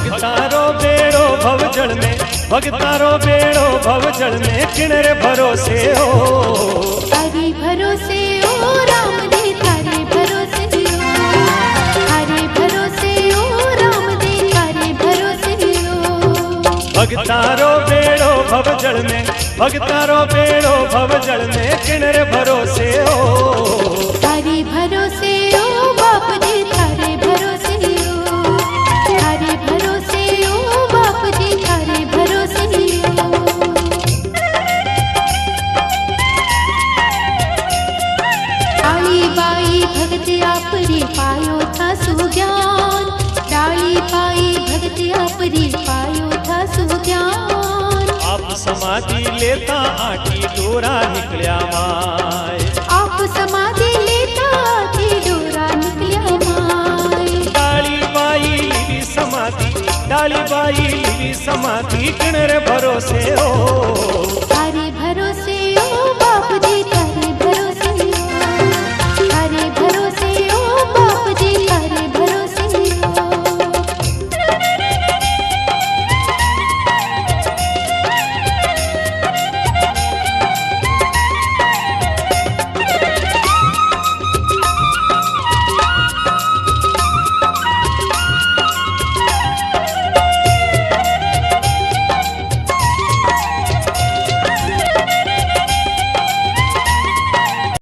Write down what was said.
भगतारो बेड़ो भवजल में, भगतारो बेड़ो भवजल में किणरे भरोसे हो। हरि भरोसे ओ राम दे थारे भरोसे हो, हरे भरोसे ओ राम दे थारे भरोसे हो। भगतारो बेड़ो भवजल में, भगतारो बेड़ो भवजल में किणरे भरोसे हो। हरि भरोसे ओ बाप दे थारे भरोसे हो, हरे भरोसे ओ बाप दे थारे भरोसे हो। डाली बाई भगत आपरी पायो था सुज्ञान, डाली बाई भगत आपरी पायो था सुज्ञान। आप समाधि लेता आटी डोरा निकल्या माय, आप समाधि लेता आटी डोरा निकल्या माय। डाली बाई लीली समाधि, डाली बाई लीली समाधि किणरे भरोसे हो।